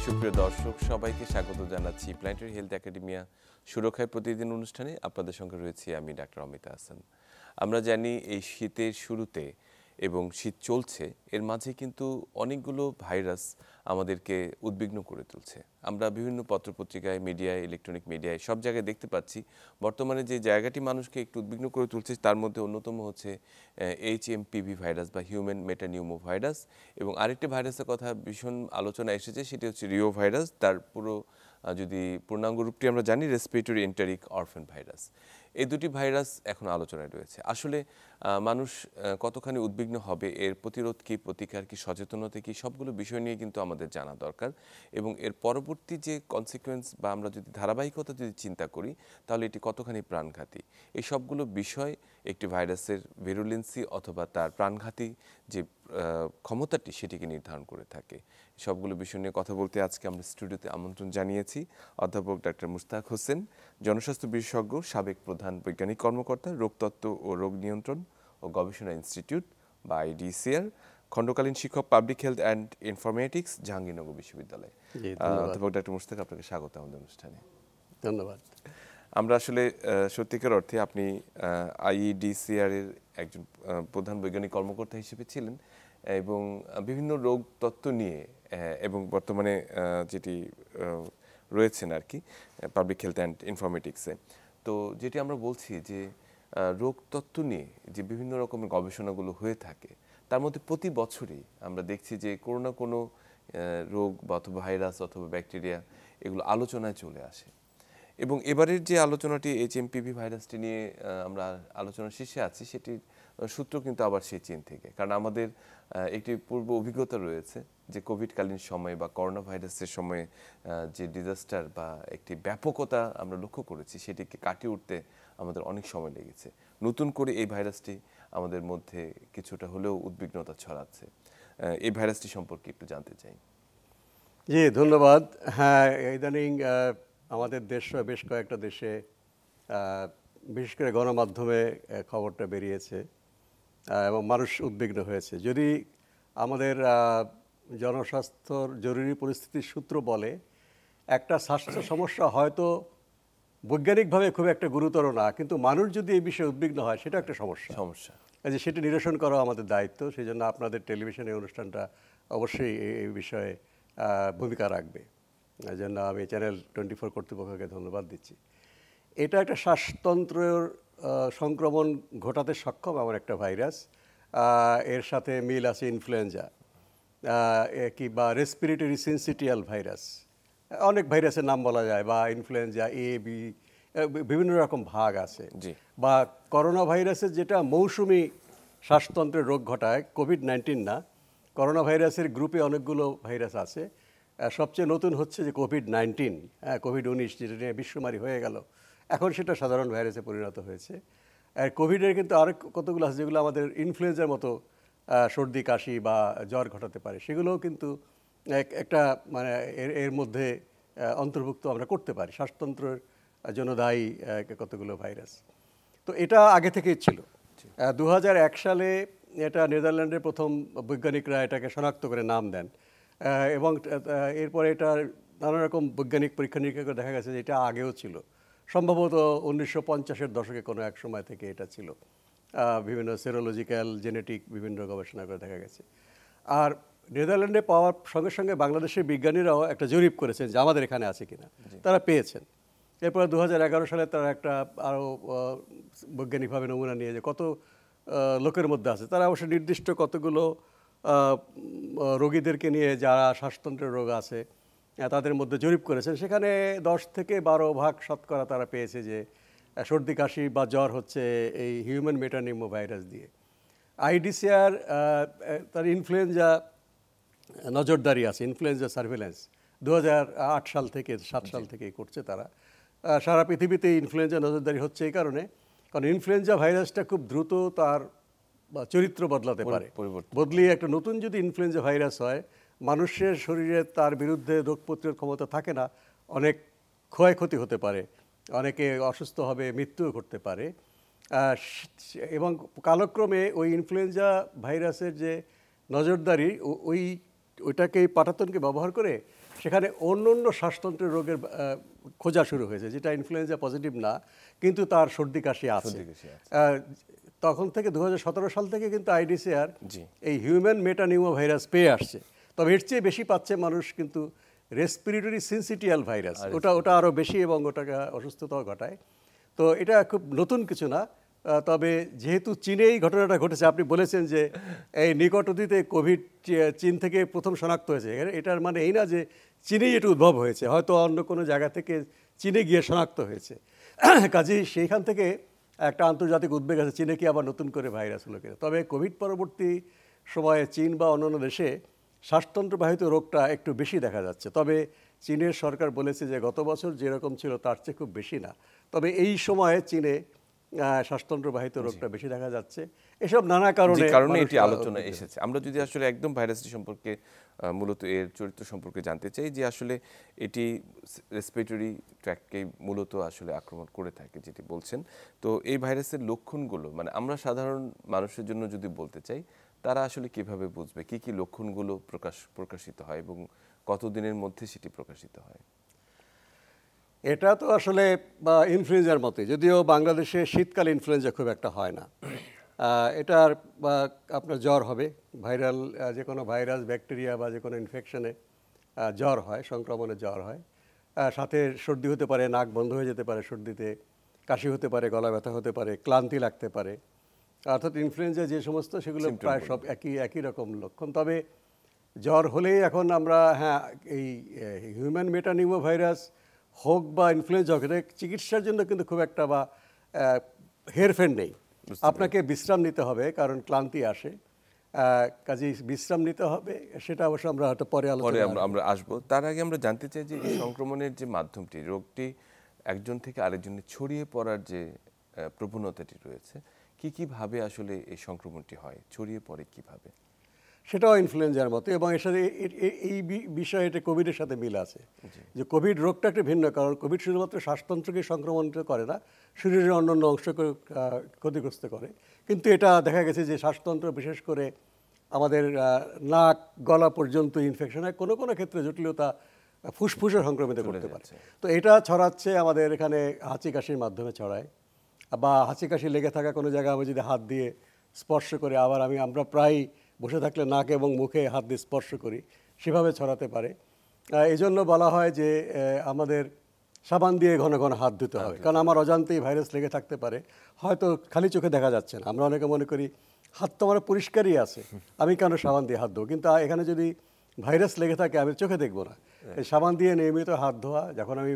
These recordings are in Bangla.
সুপ্রিয় দর্শক সবাইকে স্বাগত জানাচ্ছি প্ল্যানেটারি হেলথ একাডেমিয়া সুরক্ষায় প্রতিদিন অনুষ্ঠানে আপনাদের সঙ্গে রয়েছি আমি ডাক্তার অমিতা হাসান। আমরা জানি এই শীতের শুরুতে এবং শীত চলছে এর মাঝে কিন্তু অনেকগুলো ভাইরাস আমাদেরকে উদ্বিগ্ন করে তুলছে। আমরা বিভিন্ন পত্রপত্রিকায়, মিডিয়ায়, ইলেকট্রনিক মিডিয়ায় সব জায়গায় দেখতে পাচ্ছি বর্তমানে যে জায়গাটি মানুষকে একটু উদ্বিগ্ন করে তুলছে তার মধ্যে অন্যতম হচ্ছে HMPV ভাইরাস বা হিউম্যান মেটানিউমো ভাইরাস, এবং আরেকটি ভাইরাসের কথা ভীষণ আলোচনা এসেছে, সেটি হচ্ছে রিও ভাইরাস। তার পুরো যদি পূর্ণাঙ্গ রূপটি আমরা জানি রেসপিরেটরি এন্টারিক অরফান ভাইরাস। এই দুটি ভাইরাস এখন আলোচনায় রয়েছে। আসলে মানুষ কতখানি উদ্বিগ্ন হবে, এর প্রতিরোধ কী, প্রতিকার কী, সচেতনতা কী, সবগুলো বিষয় নিয়ে কিন্তু আমাদের জানা দরকার। এবং এর পরবর্তী যে কনসিকুয়েন্স বা আমরা যদি ধারাবাহিকতা যদি চিন্তা করি তাহলে এটি কতখানি প্রাণঘাতী, এই সবগুলো বিষয় একটি ভাইরাসের ভিরুলেন্সি অথবা তার প্রাণঘাতী যে ক্ষমতাটি সেটিকে নির্ধারণ করে থাকে। সবগুলো বিষয় নিয়ে কথা বলতে আজকে আমরা স্টুডিওতে আমন্ত্রণ জানিয়েছি অধ্যাপক ডাক্তার মুস্তাক হোসেন, জনস্বাস্থ্য বিশেষজ্ঞ, সাবেক প্রধান বৈজ্ঞানিক কর্মকর্তা, রোগতত্ত্ব ও রোগ নিয়ন্ত্রণ ও গবেষণা ইনস্টিটিউট বা IDCR, খণ্ডকালীন শিক্ষক, public health and informatics, Jahangirnagar বিশ্ববিদ্যালয়। অধ্যাপক ডাক্তার মুস্তাক, আপনাকে স্বাগত আমাদের অনুষ্ঠানে। ধন্যবাদ। আমরা আসলে সত্যিকার অর্থে আপনি IDCR এর একজন প্রধান বৈজ্ঞানিক কর্মকর্তা হিসেবে ছিলেন এবং বিভিন্ন রোগ তত্ত্ব নিয়ে এবং বর্তমানে যেটি রয়েছেন আর কি পাবলিক হেলথ অ্যান্ড ইনফরমেটিক্সে, তো যেটি আমরা বলছি যে রোগ তত্ত্ব নিয়ে যে বিভিন্ন রকমের গবেষণাগুলো হয়ে থাকে তার মধ্যে প্রতি বছরই আমরা দেখছি যে কোনো না কোনো রোগ বা অথবা ভাইরাস অথবা ব্যাকটেরিয়া এগুলো আলোচনায় চলে আসে। এবং এবারের যে আলোচনাটি HMPV ভাইরাসটি নিয়ে আমরা আলোচনার শীর্ষে আছি, সেটির সূত্র কিন্তু আবার সেই চীন থেকে, কারণ আমাদের একটি পূর্ব অভিজ্ঞতা রয়েছে যে কোভিডকালীন সময়ে বা করোনা ভাইরাসের সময়ে যে ডিজাস্টার বা একটি ব্যাপকতা আমরা লক্ষ্য করেছি সেটিকে কাটিয়ে উঠতে আমাদের অনেক সময় লেগেছে। নতুন করে এই ভাইরাসটি আমাদের মধ্যে কিছুটা হলেও উদ্বিগ্নতা ছড়াচ্ছে। এই ভাইরাসটি সম্পর্কে একটু জানতে চাই। জি, ধন্যবাদ। হ্যাঁ, ইদানিং আমাদের দেশ বেশ কয়েকটা দেশে বিশেষ করে গণমাধ্যমে খবরটা বেরিয়েছে এবং মানুষ উদ্বিগ্ন হয়েছে। যদি আমাদের জনস্বাস্থ্যর জরুরি পরিস্থিতির সূত্র বলে একটা স্বাস্থ্য সমস্যা হয়তো বৈজ্ঞানিকভাবে খুব একটা গুরুতর না, কিন্তু মানুষ যদি এই বিষয়ে উদ্বিগ্ন হয় সেটা একটা সমস্যা। যে সেটি নিরসন করা আমাদের দায়িত্ব। সেই জন্য আপনাদের টেলিভিশনের অনুষ্ঠানটা অবশ্যই এই বিষয়ে ভূমিকা রাখবে। এই জন্য আমি চ্যানেল 24 কর্তৃপক্ষকে ধন্যবাদ দিচ্ছি। এটা একটা শ্বাসতন্ত্রের সংক্রমণ ঘটাতে সক্ষম এমন একটা ভাইরাস। এর সাথে মিল আছে ইনফ্লুয়েঞ্জা বা রেসপিরেটরি সিনসিটিয়াল ভাইরাস। অনেক ভাইরাসের নাম বলা যায়, বা ইনফ্লুয়েঞ্জা A, B, বিভিন্ন রকম ভাগ আছে। বা করোনা ভাইরাসের যেটা মৌসুমি শ্বাসতন্ত্রের রোগ ঘটায়, কোভিড-19 না, করোনা ভাইরাসের গ্রুপে অনেকগুলো ভাইরাস আছে। সবচেয়ে নতুন হচ্ছে যে কোভিড-19, কোভিড-19 যেটা নিয়ে বিশ্বমারি হয়ে গেল, এখন সেটা সাধারণ ভাইরাসে পরিণত হয়েছে। আর কোভিডের কিন্তু আরেক কতগুলো আছে যেগুলো আমাদের ইনফ্লুয়েঞ্জার মতো সর্দি কাশি বা জ্বর ঘটাতে পারে, সেগুলোও কিন্তু একটা মানে এর মধ্যে অন্তর্ভুক্ত আমরা করতে পারি। শ্বাসতন্ত্রের জন্য দায়ী কতগুলো ভাইরাস। তো এটা আগে থেকেই ছিল। 2001 সালে এটা নেদারল্যান্ডের প্রথম বৈজ্ঞানিকরা এটাকে শনাক্ত করে নাম দেন, এবং এরপরে এটা নানা রকম বৈজ্ঞানিক পরীক্ষা নিরীক্ষা করে দেখা গেছে যে এটা আগেও ছিল। সম্ভবত 1950-এর দশকে কোনো এক সময় থেকে এটা ছিল। বিভিন্ন সেরোলজিক্যাল জেনেটিক বিভিন্ন গবেষণা করে দেখা গেছে। আর নেদারল্যান্ডে পাওয়ার সঙ্গে সঙ্গে বাংলাদেশের বিজ্ঞানীরাও একটা জরিপ করেছেন যে আমাদের এখানে আছে কিনা, তারা পেয়েছেন। এরপরে 2011 সালে তারা একটা আরও বৈজ্ঞানিকভাবে নমুনা নিয়ে যে কত লোকের মধ্যে আছে, তারা অবশ্য নির্দিষ্ট কতগুলো রোগীদেরকে নিয়ে যারা শ্বাসতন্ত্রের রোগ আছে তাদের মধ্যে জরিপ করেছেন। সেখানে 10 থেকে 12 ভাগ শতকরা তারা পেয়েছে যে সর্দি কাশি বা জ্বর হচ্ছে এই হিউম্যান মেটানিউমো ভাইরাস দিয়ে। IDCR তার ইনফ্লুয়েঞ্জা নজরদারি আছে, ইনফ্লুয়েঞ্জা সার্ভেলেন্স 2008 সাল থেকে 7 সাল থেকেই করছে তারা। সারা পৃথিবীতে ইনফ্লুয়েঞ্জা নজরদারি হচ্ছে এই কারণ ইনফ্লুয়েঞ্জা ভাইরাসটা খুব দ্রুত তার চরিত্র বদলাতে পারে। বদলিয়ে একটা নতুন যদি ইনফ্লুয়েঞ্জা ভাইরাস হয়, মানুষের শরীরে তার বিরুদ্ধে রোগ প্রতিরোধ ক্ষমতা থাকে না, অনেক ক্ষয়ক্ষতি হতে পারে, অনেকে অসুস্থ হবে, মৃত্যুও ঘটতে পারে। এবং কালক্রমে ওই ইনফ্লুয়েঞ্জা ভাইরাসের যে নজরদারি ওইটাকে পাটাতনকে ব্যবহার করে সেখানে অন্য অন্য শ্বাসতন্ত্রের রোগের খোঁজা শুরু হয়েছে, যেটা ইনফ্লুয়েঞ্জা পজিটিভ না কিন্তু তার সর্দি কাশি আছে। তখন থেকে 2017 সাল থেকে কিন্তু আইডিসিআর এই হিউম্যান মেটানিউমো ভাইরাস পেয়ে আসছে। তবে এর চেয়ে বেশি পাচ্ছে মানুষ কিন্তু রেসপিরেটরি সিনসিটিয়াল ভাইরাস, ওটা আরও বেশি এবং ওটাকে অসুস্থতাও ঘটায়। তো এটা খুব নতুন কিছু না। তবে যেহেতু চীনেই ঘটনাটা ঘটেছে, আপনি বলেছেন যে এই নিকট অতীতে কোভিড চীন থেকে প্রথম শনাক্ত হয়েছে, এটার মানে এই না যে চীনেই এটা উদ্ভব হয়েছে, হয়তো অন্য কোনো জায়গা থেকে চীনে গিয়ে শনাক্ত হয়েছে। কাজেই সেইখান থেকে একটা আন্তর্জাতিক উদ্বেগ আছে চীনে কি আবার নতুন করে ভাইরাস হলো কিনা। তবে কোভিড পরবর্তী সময়ে চীন বা অন্যান্য দেশে শ্বাসতন্ত্রবাহিত রোগটা একটু বেশি দেখা যাচ্ছে। তবে চীনের সরকার বলেছে যে গত বছর যেরকম ছিল তার চেয়ে খুব বেশি না। তবে এই সময়ে চীনে শ্বাসতন্ত্রবাহিত রোগটা বেশি দেখা যাচ্ছে। এসব নানা কারণে এটি আলোচনা এসেছে। আমরা যদি আসলে একদম ভাইরাসটি সম্পর্কে মূলত এর চরিত্র সম্পর্কে জানতে চাই, যে আসলে এটি রেসপিরেটরি ট্র্যাক্টকে মূলত আসলে আক্রমণ করে থাকে যেটি বলছেন। তো এই ভাইরাসের লক্ষণগুলো মানে আমরা সাধারণ মানুষের জন্য যদি বলতে চাই, তারা আসলে কিভাবে বুঝবে কি কি লক্ষণগুলো প্রকাশিত হয় এবং কতদিনের মধ্যে সেটি প্রকাশিত হয়? এটা তো আসলে ইনফ্লুয়েঞ্জার মতোই, যদিও বাংলাদেশে শীতকালে ইনফ্লুয়েঞ্জা খুব একটা হয় না। এটার আপনার জ্বর হবে, ভাইরাল যে কোনো ভাইরাস ব্যাকটেরিয়া বা যে কোনো ইনফেকশনে জ্বর হয়, সংক্রমণে জ্বর হয়। সাথে সর্দি হতে পারে, নাক বন্ধ হয়ে যেতে পারে সর্দিতে, কাশি হতে পারে, গলা ব্যথা হতে পারে, ক্লান্তি লাগতে পারে। অর্থাৎ ইনফ্লুয়েঞ্জা যে সমস্ত, সেগুলো প্রায় সব একই রকম লক্ষণ। তবে জ্বর হলেই এখন আমরা এই হিউম্যান মেটানিউমো ভাইরাস হোক বা ইনফ্লুয়েঞ্জা হোক, এটা চিকিৎসার জন্য কিন্তু খুব একটা হেরফের নেই। আপনাকে বিশ্রাম নিতে হবে, কারণ ক্লান্তি আসে, কাজেই বিশ্রাম নিতে হবে। সেটা অবশ্য আমরা হয়তো পরে আমরা আসবো। তার আগে আমরা জানতে চাই যে এই সংক্রমণের যে মাধ্যমটি, রোগটি একজন থেকে আরেকজনে ছড়িয়ে পড়ার যে প্রবণতাটি রয়েছে, কিভাবে আসলে এই সংক্রমণটি হয়, ছড়িয়ে পড়ে কিভাবে? সেটাও ইনফ্লুয়েঞ্জার মতো, এবং এর সাথে এই বিষয়ে এটা কোভিডের সাথে মিল আছে। যে কোভিড রোগটা একটা ভিন্ন, কারণ কোভিড শুধুমাত্র শ্বাসতন্ত্রকে সংক্রমণিত করে না, শরীরের অন্যান্য অংশকে ক্ষতিগ্রস্ত করে। কিন্তু এটা দেখা গেছে যে শ্বাসতন্ত্র, বিশেষ করে আমাদের নাক গলা পর্যন্ত ইনফেকশন হয়, কোনো কোনো ক্ষেত্রে জটিলতা ফুসফুসে সংক্রমিত করতে পারে। তো এটা ছড়াচ্ছে আমাদের এখানে হাঁচি কাশির মাধ্যমে ছড়ায়, বা হাঁচি কাশি লেগে থাকা কোনো জায়গায় আমি যদি হাত দিয়ে স্পর্শ করে, আবার আমরা প্রায় বসে থাকলে নাক এবং মুখে হাত দিয়ে স্পর্শ করি, সেভাবে ছড়াতে পারে। এই জন্য বলা হয় যে আমাদের সাবান দিয়ে ঘন ঘন হাত ধুতে হবে, কারণ আমার অজান্তেই ভাইরাস লেগে থাকতে পারে। হয়তো খালি চোখে দেখা যাচ্ছে না, আমরা অনেকে মনে করি হাত তো আমার পরিষ্কারই আছে, আমি কেন সাবান দিয়ে হাত ধোবো, কিন্তু এখানে যদি ভাইরাস লেগে থাকে আমি চোখে দেখবো না। এই সাবান দিয়ে নিয়মিত হাত ধোয়া, যখন আমি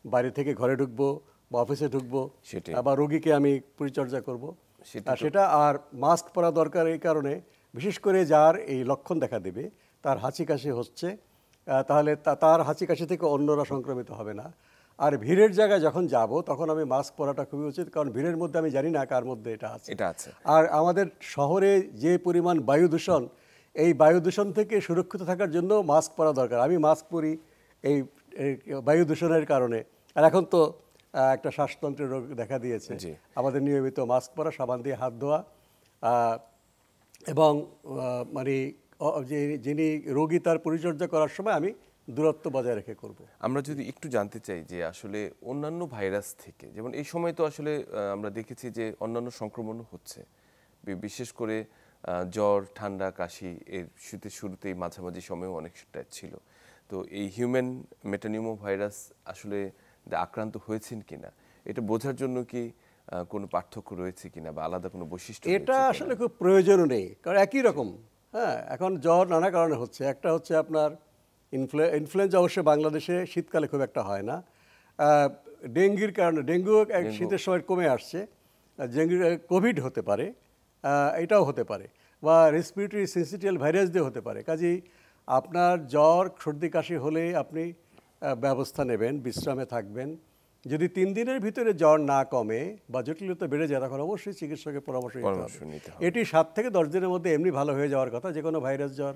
বাইরে থেকে ঘরে ঢুকবো বা অফিসে ঢুকবো, আবার রোগীকে আমি পরিচর্যা করবো, সেটা। আর মাস্ক পরা দরকার এই কারণে, বিশেষ করে যার এই লক্ষণ দেখা দেবে, তার হাঁচি কাশি হচ্ছে, তাহলে তার হাঁচি কাশি থেকে অন্যরা সংক্রমিত হবে না। আর ভিড়ের জায়গায় যখন যাব, তখন আমি মাস্ক পরাটা খুবই উচিত, কারণ ভিড়ের মধ্যে আমি জানি না কার মধ্যে এটা আছে। আর আমাদের শহরে যে পরিমাণ বায়ু দূষণ, এই বায়ু দূষণ থেকে সুরক্ষিত থাকার জন্য মাস্ক পরা দরকার। আমি মাস্ক পরি এই বায়ু দূষণের কারণে। আর এখন তো একটা শ্বাসতন্ত্রের রোগ দেখা দিয়েছে, আমাদের নিয়মিত মাস্ক পরা, সাবান দিয়ে হাত ধোয়া, এবং যিনি রোগী তার পরিচর্যা করার সময় আমি দূরত্ব বজায় রেখে করব। আমরা যদি একটু জানতে চাই যে আসলে অন্যান্য ভাইরাস থেকে, যেমন এই সময় তো আসলে আমরা দেখেছি যে অন্যান্য সংক্রমণও হচ্ছে, বিশেষ করে জ্বর, ঠান্ডা, কাশি এর শীতের শুরুতেই মাঝামাঝি সময়ও অনেকটা ছিল। তো এই হিউম্যান মেটানিউমো ভাইরাস আসলে আক্রান্ত হয়েছেন কিনা, এটা বোঝার জন্য কি কোনো পার্থক্য রয়েছে কিনা বা আলাদা কোনো বৈশিষ্ট্য? এটা আসলে খুব প্রয়োজনও নেই, কারণ একই রকম। এখন জ্বর নানা কারণে হচ্ছে। একটা হচ্ছে আপনার ইনফ্লুয়েঞ্জা, অবশ্যই বাংলাদেশে শীতকালে খুব একটা হয় না। ডেঙ্গির কারণে, ডেঙ্গু শীতের সময় কমে আসছে, ডেঙ্গু কোভিড হতে পারে, এটাও হতে পারে, বা রেসপিরেটরি সিনসিটিয়াল ভাইরাস দিয়ে হতে পারে। কাজেই আপনার জ্বর, সর্দি, কাশি হলে আপনি ব্যবস্থা নেবেন, বিশ্রামে থাকবেন। যদি 3 দিনের ভিতরে জ্বর না কমে বা জটিলতা বেড়ে যায়, তখন অবশ্যই চিকিৎসকের পরামর্শ নিতে হবে। এটি 7 থেকে 10 দিনের মধ্যে এমনি ভালো হয়ে যাওয়ার কথা। যে কোনো ভাইরাস জ্বর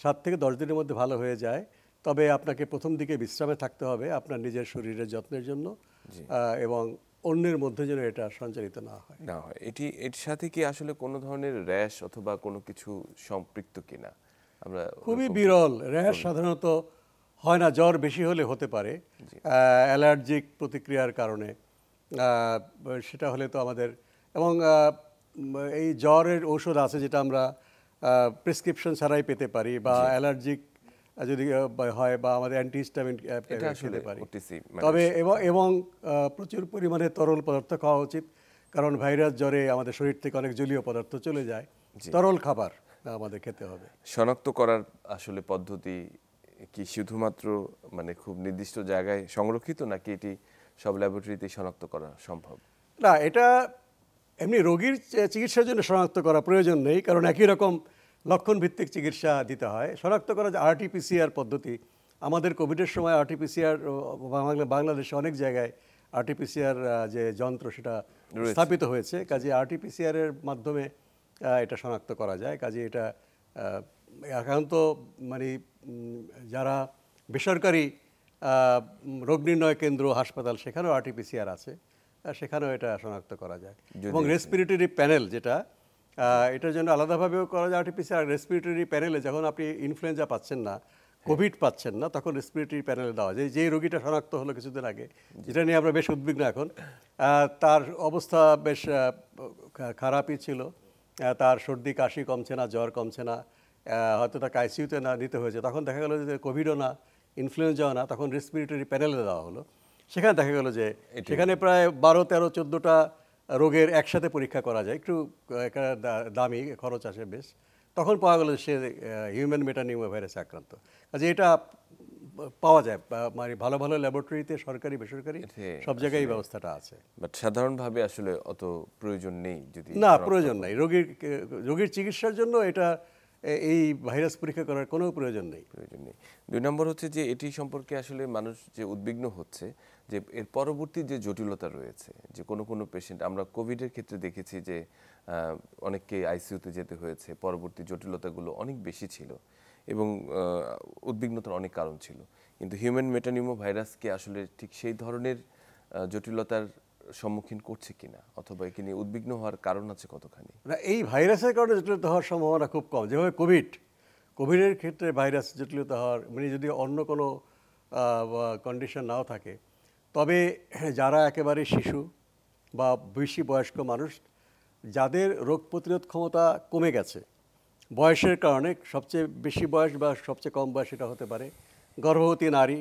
7 থেকে 10 দিনের মধ্যে ভালো হয়ে যায়। তবে আপনাকে প্রথম দিকে বিশ্রামে থাকতে হবে আপনার নিজের শরীরের যত্নের জন্য, এবং অন্যের মধ্যে যেন এটা সঞ্চারিত না হয়। এর সাথে কি আসলে কোনো ধরনের র্যাশ অথবা কোনো কিছু সম্পৃক্ত কিনা? আমরা খুবই বিরল। র্যাশ সাধারণত হয় না, জ্বর বেশি হলে হতে পারে অ্যালার্জিক প্রতিক্রিয়ার কারণে। সেটা হলে তো আমাদের এবং এই জ্বরের ঔষধ আছে যেটা আমরা প্রেসক্রিপশন ছাড়াই পেতে পারি, বা অ্যালার্জিক যদি হয় বা আমাদের অ্যান্টিহিস্টামিন এটা আসলে পেতে পারি। ওটিসি তবে এবং প্রচুর পরিমাণে তরল পদার্থ খাওয়া উচিত, কারণ ভাইরাস জ্বরে আমাদের শরীর থেকে অনেক জলীয় পদার্থ চলে যায়। তরল খাবার আমাদের খেতে হবে। শনাক্ত করার আসলে পদ্ধতি কি শুধুমাত্র মানে খুব নির্দিষ্ট জায়গায় সংরক্ষিত, নাকি এটি সব ল্যাবরেটরিতে শনাক্ত করা সম্ভব? না, এটা এমনি রোগীর চিকিৎসার জন্য শনাক্ত করা প্রয়োজন নেই, কারণ একই রকম লক্ষণ ভিত্তিক চিকিৎসা দিতে হয়। শনাক্ত করা যে আরটিপিসিআর পদ্ধতি, আমাদের কোভিডের সময় আরটিপিসিআর বাংলাদেশে অনেক জায়গায় আরটিপিসিআর যে যন্ত্র সেটা স্থাপিত হয়েছে, কাজে আরটিপিসিআর এর মাধ্যমে এটা শনাক্ত করা যায়। কাজে এটা একান্ত মানে যারা বেসরকারি রোগ নির্ণয় কেন্দ্র, হাসপাতাল, সেখানেও আরটিপিসিআর আছে, সেখানেও এটা শনাক্ত করা যায়। এবং রেসপিরেটরি প্যানেল যেটা, এটার জন্য আলাদাভাবেও করা যায় আরটিপিসিআর। রেসপিরেটরি প্যানেলে যখন আপনি ইনফ্লুয়েঞ্জা পাচ্ছেন না, কোভিড পাচ্ছেন না, তখন রেসপিরেটরি প্যানেলে দেওয়া যায়। যে রোগীটা শনাক্ত হলো কিছুদিন আগে, যেটা নিয়ে আমরা বেশ উদ্বিগ্ন এখন, তার অবস্থা বেশ খারাপই ছিল। তার সর্দি কাশি কমছে না, জ্বর কমছে না, হয়তো তাকে আইসিইউতে না নিতে হয়েছে। তখন দেখা গেল যে কোভিডও না, ইনফ্লুয়েঞ্জাও না, তখন রেসপিরেটরি প্যানেলে দেওয়া হলো। সেখানে দেখা গেল যে সেখানে প্রায় 12, 13, 14টা রোগের একসাথে পরীক্ষা করা যায়। একটু দামি, খরচ আসে বেশ। তখন পাওয়া গেল সে হিউম্যান মেটানিউমো ভাইরাসে আক্রান্ত। কাজে এটা পাওয়া যায়, মানে ভালো ভালো ল্যাবরেটরিতে, সরকারি বেসরকারি সব জায়গায় এই ব্যবস্থাটা আছে। বাট সাধারণভাবে আসলে অত প্রয়োজন নেই। যদি না, প্রয়োজন নাই, রোগীর চিকিৎসার জন্য এটা এই ভাইরাস পরীক্ষা করার কোনো প্রয়োজন নেই। 2 নম্বর হচ্ছে যে এটি সম্পর্কে আসলে মানুষ যে উদ্বিগ্ন হচ্ছে যে এর পরবর্তী যে জটিলতা রয়েছে, যে কোনো কোনো পেশেন্ট, আমরা কোভিডের ক্ষেত্রে দেখেছি যে অনেককে আইসিইউতে যেতে হয়েছে, পরবর্তী জটিলতাগুলো অনেক বেশি ছিল এবং উদ্বিগ্নতার অনেক কারণ ছিল। কিন্তু হিউম্যান মেটানিউমো ভাইরাসকে আসলে ঠিক সেই ধরনের জটিলতার সম্মুখীন করছে কিনা, অথবা একে নিয়ে উদ্বিগ্ন হওয়ার কারণ আছে কতখানি? না, এই ভাইরাসের কারণে জটিলতা হওয়ার সম্ভাবনা খুব কম। যেভাবে কোভিডের ক্ষেত্রে ভাইরাস জটিলতা হওয়ার, মানে যদি অন্য কোনো কন্ডিশন নাও থাকে, তবে যারা একেবারে শিশু বা বেশি বয়স্ক মানুষ, যাদের রোগ প্রতিরোধ ক্ষমতা কমে গেছে বয়সের কারণে, সবচেয়ে বেশি বয়স বা সবচেয়ে কম বয়স এটা হতে পারে, গর্ভবতী নারী,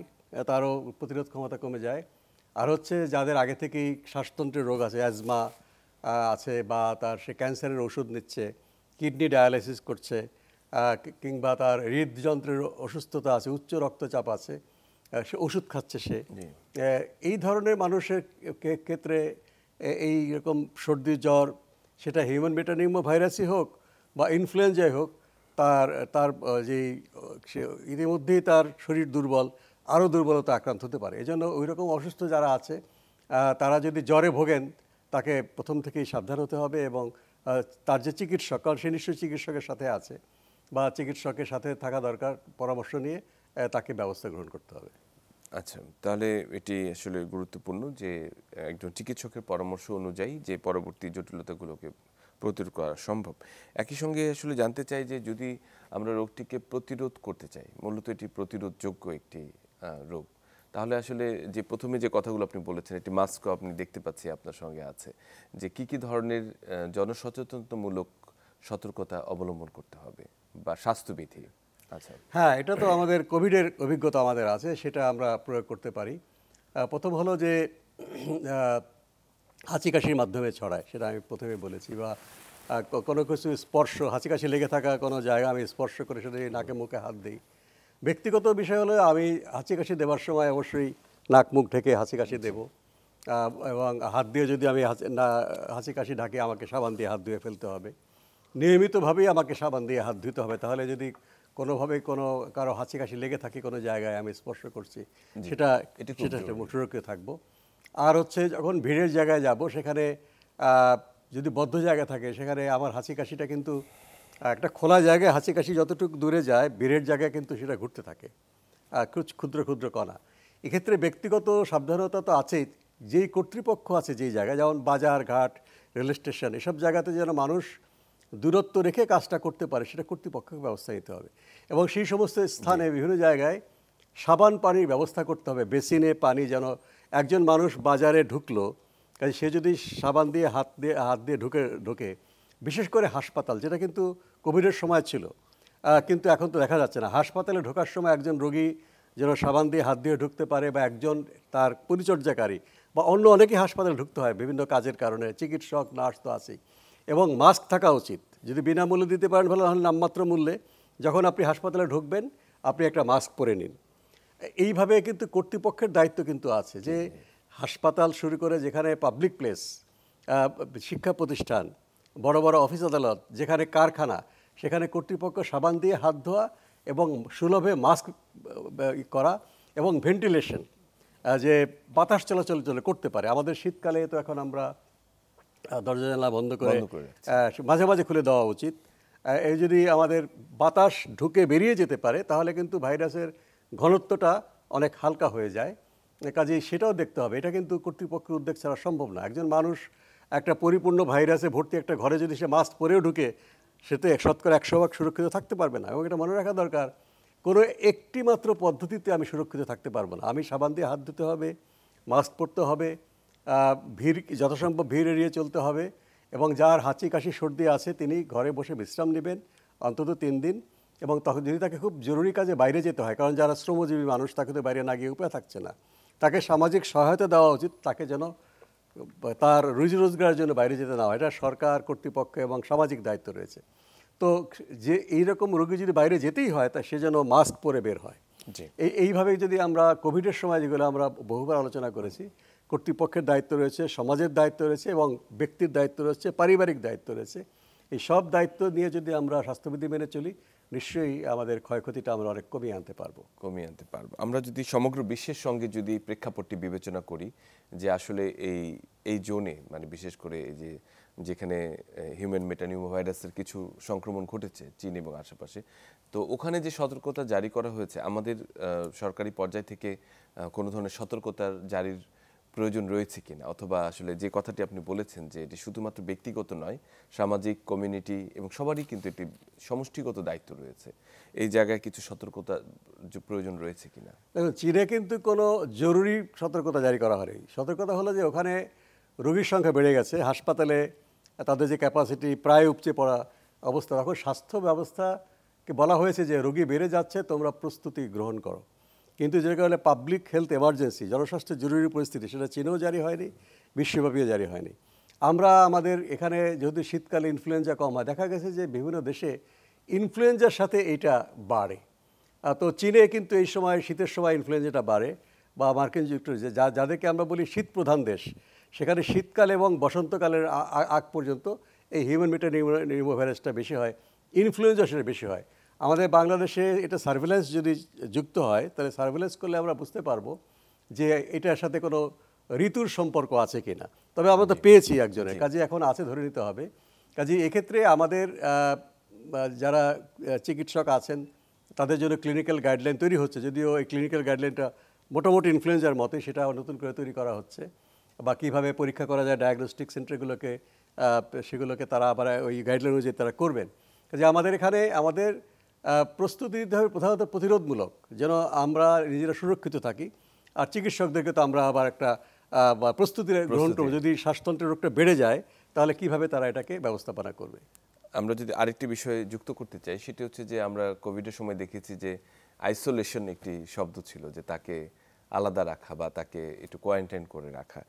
তারও প্রতিরোধ ক্ষমতা কমে যায়। আর হচ্ছে যাদের আগে থেকেই শ্বাসতন্ত্রের রোগ আছে, অ্যাজমা আছে, বা সে ক্যান্সারের ওষুধ নিচ্ছে, কিডনি ডায়ালাইসিস করছে, কিংবা তার হৃদযন্ত্রের অসুস্থতা আছে, উচ্চ রক্তচাপ আছে, সে ওষুধ খাচ্ছে সে, এই ধরনের মানুষের ক্ষেত্রে এই রকম সর্দি জ্বর, সেটা হিউম্যান মেটানিউমো ভাইরাসই হোক বা ইনফ্লুয়েঞ্জাই হোক, তার যেই ইতিমধ্যেই তার শরীর দুর্বল, আরও দুর্বলতা আক্রান্ত হতে পারে। এজন্য ওই রকম অসুস্থ যারা আছে, তারা যদি জ্বরে ভোগেন, তাকে প্রথম থেকেই সাবধান হতে হবে। এবং তার যে চিকিৎসক, কারণ সে নিশ্চয়ই চিকিৎসকের সাথে আছে, বা চিকিৎসকের সাথে থাকা দরকার, পরামর্শ নিয়ে তাকে ব্যবস্থা গ্রহণ করতে হবে। আচ্ছা, তাহলে এটি আসলে গুরুত্বপূর্ণ যে একজন চিকিৎসকের পরামর্শ অনুযায়ী যে পরবর্তী জটিলতাগুলোকে প্রতিরোধ করা সম্ভব। একই সঙ্গে আসলে জানতে চাই যে যদি আমরা রোগটিকে প্রতিরোধ করতে চাই, মূলত এটি প্রতিরোধযোগ্য একটি রোগ, তাহলে আসলে যে প্রথমে যে কথাগুলো আপনি বলেছেন, একটি মাস্কও আপনি দেখতে পাচ্ছি আপনার সঙ্গে আছে, যে কি কি ধরনের জনসচেতনতামূলক সতর্কতা অবলম্বন করতে হবে বা স্বাস্থ্যবিধি? আচ্ছা, হ্যাঁ, এটা তো আমাদের কোভিডের অভিজ্ঞতা আমাদের আছে, সেটা আমরা প্রয়োগ করতে পারি। প্রথম হলো যে হাঁচি কাশির মাধ্যমে ছড়ায়, সেটা আমি প্রথমে বলেছি। বা কোনো কিছু স্পর্শ, হাঁচি কাশি লেগে থাকা কোনো জায়গা আমি স্পর্শ করে সেটা নাকে মুখে হাত দিই। ব্যক্তিগত বিষয় হলো আমি হাঁচি কাশি দেওয়ার সময় অবশ্যই নাক মুখ ঢেকে হাঁচি কাশি দেব, এবং হাত দিয়ে যদি আমি হাঁচি কাশি ঢাকি, আমাকে সাবান দিয়ে হাত ধুয়ে ফেলতে হবে। নিয়মিতভাবেই আমাকে সাবান দিয়ে হাত ধুতে হবে। তাহলে যদি কোনোভাবে কারো হাঁচি কাশি লেগে থাকে কোনো জায়গায়, আমি স্পর্শ করছি, সেটা সুরক্ষিত থাকবো। আর হচ্ছে যখন ভিড়ের জায়গায় যাব, সেখানে যদি বদ্ধ জায়গা থাকে, সেখানে আমার হাঁচি কাশিটা কিন্তু একটা খোলা জায়গায় হাঁচি কাশি যতটুকু দূরে যায়, ভিড়ের জায়গায় কিন্তু সেটা ঘুরতে থাকে, ক্ষুদ্র ক্ষুদ্র কণা। এক্ষেত্রে ব্যক্তিগত সাবধানতা তো আছেই। যেই কর্তৃপক্ষ আছে যেই জায়গায়, যেমন বাজার ঘাট, রেল স্টেশন, এসব জায়গাতে যেন মানুষ দূরত্ব রেখে কাজটা করতে পারে, সেটা কর্তৃপক্ষকে ব্যবস্থা নিতে হবে। এবং সেই সমস্ত স্থানে বিভিন্ন জায়গায় সাবান পানির ব্যবস্থা করতে হবে, বেসিনে পানি যেন একজন মানুষ বাজারে ঢুকলো, কাজে সে যদি সাবান দিয়ে হাত দিয়ে ঢুকে বিশেষ করে হাসপাতাল, যেটা কিন্তু কোভিডের সময় ছিল, কিন্তু এখন তো দেখা যাচ্ছে না। হাসপাতালে ঢোকার সময় একজন রোগী যেন সাবান দিয়ে হাত দিয়ে ঢুকতে পারে, বা একজন তার পরিচর্যাকারী বা অন্য অনেকেই হাসপাতালে ঢুকতে হয় বিভিন্ন কাজের কারণে, চিকিৎসক নার্স তো আছেই, এবং মাস্ক থাকা উচিত। যদি বিনামূল্যে দিতে পারেন ভালো, নাহলে নামমাত্র মূল্যে যখন আপনি হাসপাতালে ঢুকবেন আপনি একটা মাস্ক পরে নিন। এইভাবে কিন্তু কর্তৃপক্ষের দায়িত্ব কিন্তু আছে যে হাসপাতাল শুরু করে যেখানে পাবলিক প্লেস, শিক্ষা প্রতিষ্ঠান, বড় বড় অফিস আদালত, যেখানে কারখানা, সেখানে কর্তৃপক্ষ সাবান দিয়ে হাত ধোয়া এবং সুলভে মাস্ক করা এবং ভেন্টিলেশন, যে বাতাস চলাচল করতে পারে। আমাদের শীতকালে তো এখন আমরা দরজা জানলা বন্ধ করে মাঝে মাঝে খুলে দেওয়া উচিত। এই যদি আমাদের বাতাস ঢুকে বেরিয়ে যেতে পারে তাহলে কিন্তু ভাইরাসের ঘনত্বটা অনেক হালকা হয়ে যায়। কাজেই সেটাও দেখতে হবে। এটা কিন্তু কর্তৃপক্ষের উদ্যোগ ছাড়া সম্ভব না। একজন মানুষ একটা পরিপূর্ণ ভাইরাসে ভর্তি একটা ঘরে যদি সে মাস্ক পরেও ঢুকে, সে তো শতকরা 100% সুরক্ষিত থাকতে পারবে না। এবং এটা মনে রাখা দরকার, কোনো একটি মাত্র পদ্ধতিতে আমি সুরক্ষিত থাকতে পারবো না। আমি সাবান দিয়ে হাত ধুতে হবে, মাস্ক পরতে হবে, ভিড় যথাসম্ভব ভিড় এড়িয়ে চলতে হবে, এবং যার হাঁচি কাশি সর্দি আছে তিনি ঘরে বসে বিশ্রাম নেবেন অন্তত 3 দিন। এবং তখন যদি তাকে খুব জরুরি কাজে বাইরে যেতে হয়, কারণ যারা শ্রমজীবী মানুষ তাকে তো বাইরে না গিয়ে উপায় থাকছে না, তাকে সামাজিক সহায়তা দেওয়া উচিত, তাকে যেন তার রুজি রোজগারের জন্য বাইরে যেতে না হয়। এটা সরকার, কর্তৃপক্ষ এবং সামাজিক দায়িত্ব রয়েছে। তো যে এইরকম রোগী যদি বাইরে যেতেই হয় তা সে যেন মাস্ক পরে বের হয়। এইভাবে যদি আমরা কোভিডের সময়, যেগুলো আমরা বহুবার আলোচনা করেছি, কর্তৃপক্ষের দায়িত্ব রয়েছে, সমাজের দায়িত্ব রয়েছে এবং ব্যক্তির দায়িত্ব রয়েছে, পারিবারিক দায়িত্ব রয়েছে, এই সব দায়িত্ব নিয়ে যদি আমরা স্বাস্থ্যবিধি মেনে চলি, নিশ্চয়ই আমাদের ক্ষয়ক্ষতিটা আমরা অনেক কমিয়ে আনতে পারবো। আমরা যদি সমগ্র বিশ্বের সঙ্গে যদি প্রেক্ষাপটটি বিবেচনা করি, যে আসলে এই জোনে, মানে বিশেষ করে এই যেখানে হিউম্যান মেটানিউমো ভাইরাসের কিছু সংক্রমণ ঘটেছে চীন এবং আশেপাশে, তো ওখানে যে সতর্কতা জারি করা হয়েছে, আমাদের সরকারি পর্যায় থেকে কোনো ধরনের সতর্কতার জারির প্রয়োজন রয়েছে কিনা, অথবা আসলে যে কথাটি আপনি বলেছেন যে এটি শুধুমাত্র ব্যক্তিগত নয়, সামাজিক, কমিউনিটি এবং সবারই কিন্তু একটি সমষ্টিগত দায়িত্ব রয়েছে, এই জায়গায় কিছু সতর্কতা প্রয়োজন রয়েছে কিনা? দেখুন, চীনে কিন্তু কোনো জরুরি সতর্কতা জারি করা হয়নি। সতর্কতা হলো যে ওখানে রোগীর সংখ্যা বেড়ে গেছে, হাসপাতালে তাদের যে ক্যাপাসিটি প্রায় উপচে পড়া অবস্থা, তখন স্বাস্থ্য ব্যবস্থাকে বলা হয়েছে যে রোগী বেড়ে যাচ্ছে, তোমরা প্রস্তুতি গ্রহণ করো। কিন্তু যে কারণে পাবলিক হেলথ এমার্জেন্সি, জনস্বাস্থ্য জরুরি পরিস্থিতি, সেটা চীনেও জারি হয়নি, বিশ্বব্যাপীও জারি হয়নি। আমরা আমাদের এখানে যেহেতু শীতকালে ইনফ্লুয়েঞ্জা কম হয়, দেখা গেছে যে বিভিন্ন দেশে ইনফ্লুয়েঞ্জার সাথে এইটা বাড়ে। তো চীনে কিন্তু এই সময় শীতের সময় ইনফ্লুয়েঞ্জাটা বাড়ে, বা মার্কিন যুক্তরাষ্ট্রে, যাদেরকে আমরা বলি শীত প্রধান দেশ, সেখানে শীতকাল এবং বসন্তকালের আগ পর্যন্ত এই হিউম্যান মেটানিউমো ভাইরাসটা বেশি হয়, ইনফ্লুয়েঞ্জা সেটা বেশি হয়। আমাদের বাংলাদেশে এটা সার্ভেলেন্স যদি যুক্ত হয়, তাহলে সার্ভেলেন্স করলে আমরা বুঝতে পারবো যে এটার সাথে কোনো ঋতুর সম্পর্ক আছে কি না। তবে আমরা তো পেয়েছি একজনের, কাজে এখন আছে ধরে নিতে হবে। কাজে এক্ষেত্রে আমাদের যারা চিকিৎসক আছেন তাদের জন্য ক্লিনিক্যাল গাইডলাইন তৈরি হচ্ছে, যদিও এই ক্লিনিক্যাল গাইডলাইনটা মোটামুটি ইনফ্লুয়েঞ্জার মতোই, সেটা নতুন করে তৈরি করা হচ্ছে। বা কীভাবে পরীক্ষা করা যায় ডায়াগনস্টিক সেন্টারগুলোকে, সেগুলোকে তারা আবার ওই গাইডলাইন অনুযায়ী তারা করবেন। কাজে আমাদের এখানে আমাদের প্রস্তুতি দিতে হবে প্রধানত প্রতিরোধমূলক, যেন আমরা নিজেরা সুরক্ষিত থাকি। আর চিকিৎসকদেরকে তো আমরা আবার একটা প্রস্তুতি গ্রহণ করবো, যদি শ্বাসতন্ত্রের রোগটা বেড়ে যায় তাহলে কিভাবে তারা এটাকে ব্যবস্থাপনা করবে। আমরা যদি আরেকটি বিষয় যুক্ত করতে চাই, সেটি হচ্ছে যে আমরা কোভিডের সময় দেখেছি যে আইসোলেশন একটি শব্দ ছিল, যে তাকে আলাদা রাখা বা তাকে একটু কোয়ারেন্টাইন করে রাখা।